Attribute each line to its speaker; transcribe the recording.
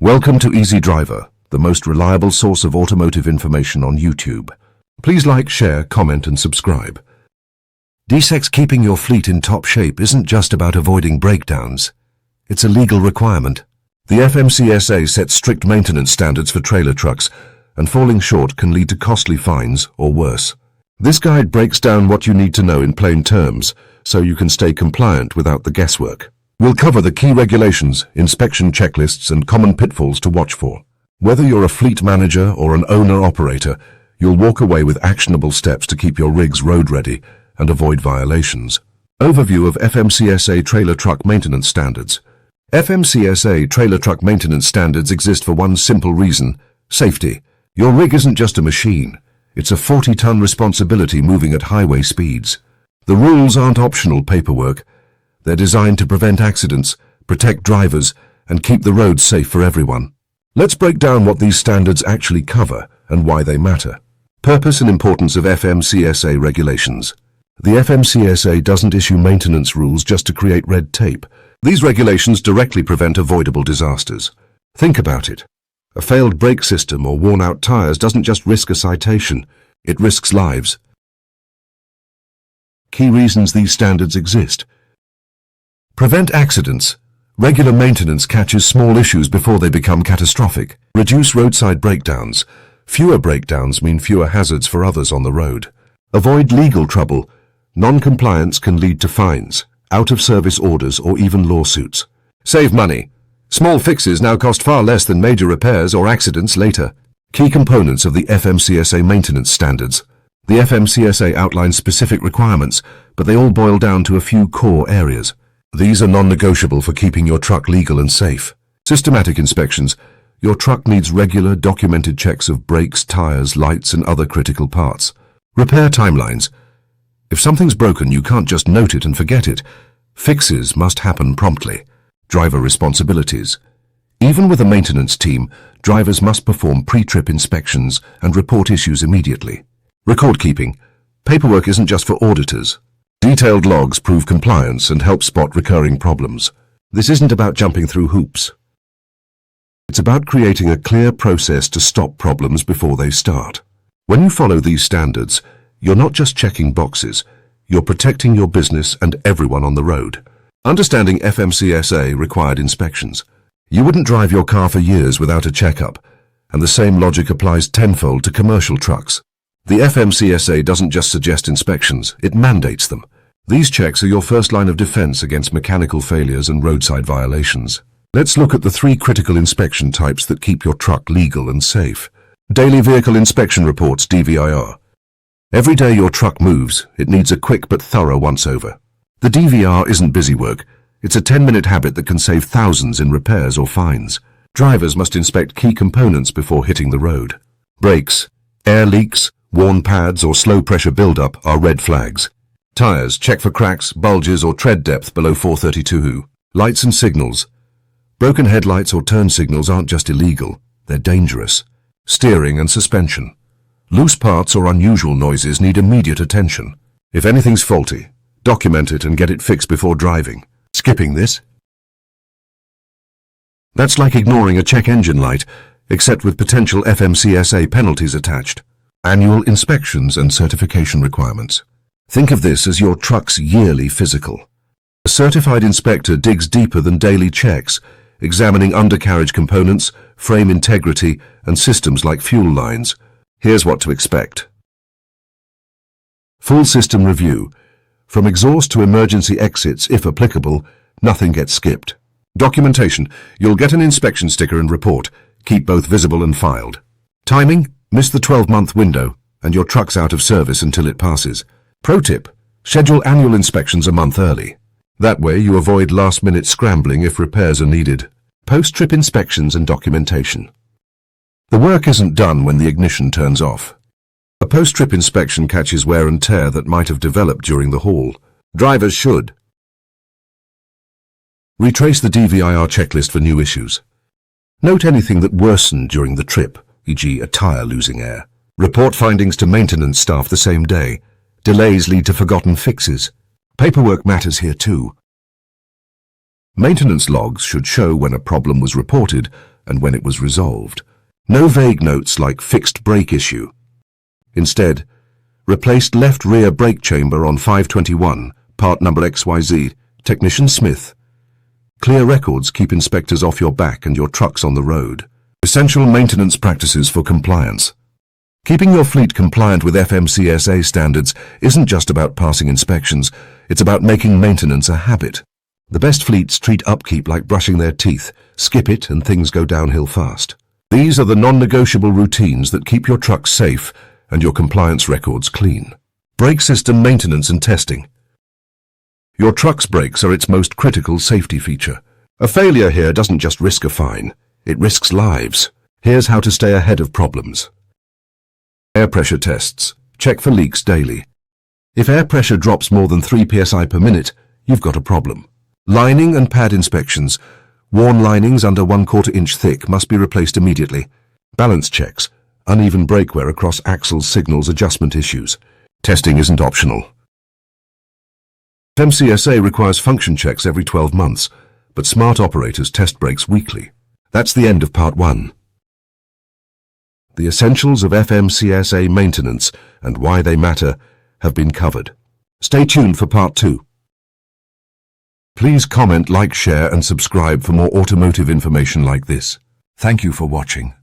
Speaker 1: Welcome to Easy Driver, the most reliable source of automotive information on YouTube. Please like, share, comment and subscribe. DSEC's keeping your fleet in top shape isn't just about avoiding breakdowns. It's a legal requirement. The FMCSA sets strict maintenance standards for trailer trucks, and falling short can lead to costly fines or worse. This guide breaks down what you need to know in plain terms, so you can stay compliant without the guesswork. We'll cover the key regulations, inspection checklists, and common pitfalls to watch for. Whether you're a fleet manager or an owner-operator, you'll walk away with actionable steps to keep your rigs road-ready and avoid violations. Overview of FMCSA Trailer Truck Maintenance Standards. FMCSA Trailer Truck Maintenance Standards exist for one simple reason: safety. Your rig isn't just a machine. It's a 40-ton responsibility moving at highway speeds. The rules aren't optional paperwork. They're designed to prevent accidents, protect drivers, and keep the roads safe for everyone. Let's break down what these standards actually cover and why they matter. Purpose and importance of FMCSA regulations. The FMCSA doesn't issue maintenance rules just to create red tape. These regulations directly prevent avoidable disasters. Think about it. A failed brake system or worn-out tires doesn't just risk a citation, it risks lives. Key reasons these standards exist. Prevent accidents. Regular maintenance catches small issues before they become catastrophic. Reduce roadside breakdowns. Fewer breakdowns mean fewer hazards for others on the road. Avoid legal trouble. Non-compliance can lead to fines, out-of-service orders, or even lawsuits. Save money. Small fixes now cost far less than major repairs or accidents later. Key components of the FMCSA maintenance standards. The FMCSA outlines specific requirements, but they all boil down to a few core areas. These are non-negotiable for keeping your truck legal and safe. Systematic inspections. Your truck needs regular, documented checks of brakes, tires, lights, and other critical parts. Repair timelines. If something's broken, you can't just note it and forget it. Fixes must happen promptly. Driver responsibilities. Even with a maintenance team, drivers must perform pre-trip inspections and report issues immediately. Record keeping. Paperwork isn't just for auditors. Detailed logs prove compliance and help spot recurring problems. This isn't about jumping through hoops. It's about creating a clear process to stop problems before they start. When you follow these standards, you're not just checking boxes, you're protecting your business and everyone on the road. Understanding FMCSA required inspections. You wouldn't drive your car for years without a checkup, and the same logic applies tenfold to commercial trucks. The FMCSA doesn't just suggest inspections, it mandates them. These checks are your first line of defense against mechanical failures and roadside violations. Let's look at the 3 critical inspection types that keep your truck legal and safe. Daily Vehicle Inspection Reports, DVIR. Every day your truck moves, it needs a quick but thorough once-over. The DVR isn't busy work. It's a 10-minute habit that can save thousands in repairs or fines. Drivers must inspect key components before hitting the road. Brakes, air leaks, worn pads or slow pressure buildup are red flags. Tires, check for cracks, bulges or tread depth below 432. Lights and signals. Broken headlights or turn signals aren't just illegal, they're dangerous. Steering and suspension. Loose parts or unusual noises need immediate attention. If anything's faulty, document it and get it fixed before driving. Skipping this? That's like ignoring a check engine light, except with potential FMCSA penalties attached. Annual inspections and certification requirements. Think of this as your truck's yearly physical. A certified inspector digs deeper than daily checks, examining undercarriage components, frame integrity, and systems like fuel lines. Here's what to expect. Full system review. From exhaust to emergency exits, if applicable, nothing gets skipped. Documentation. You'll get an inspection sticker and report. Keep both visible and filed. Timing. Miss the 12-month window, and your truck's out of service until it passes. Pro tip. Schedule annual inspections a month early. That way you avoid last-minute scrambling if repairs are needed. Post-trip inspections and documentation. The work isn't done when the ignition turns off. A post-trip inspection catches wear and tear that might have developed during the haul. Drivers should retrace the DVIR checklist for new issues. Note anything that worsened during the trip, e.g. a tire losing air. Report findings to maintenance staff the same day. Delays lead to forgotten fixes. Paperwork matters here too. Maintenance logs should show when a problem was reported and when it was resolved. No vague notes like fixed brake issue. Instead, replaced left rear brake chamber on 521, part number XYZ, Technician Smith. Clear records keep inspectors off your back and your trucks on the road. Essential maintenance practices for compliance. Keeping your fleet compliant with FMCSA standards isn't just about passing inspections, it's about making maintenance a habit. The best fleets treat upkeep like brushing their teeth, skip it and things go downhill fast. These are the non-negotiable routines that keep your trucks safe and your compliance records clean. Brake system maintenance and testing. Your truck's brakes are its most critical safety feature. A failure here doesn't just risk a fine, it risks lives. Here's how to stay ahead of problems. Air pressure tests. Check for leaks daily. If air pressure drops more than 3 psi per minute, you've got a problem. Lining and pad inspections. Worn linings under 1/4 inch thick must be replaced immediately. Balance checks. Uneven brake wear across axles signals adjustment issues. Testing isn't optional. FMCSA requires function checks every 12 months, but smart operators test brakes weekly. That's the end of part 1. The essentials of FMCSA maintenance and why they matter have been covered. Stay tuned for part 2. Please comment, like, share and subscribe for more automotive information like this. Thank you for watching.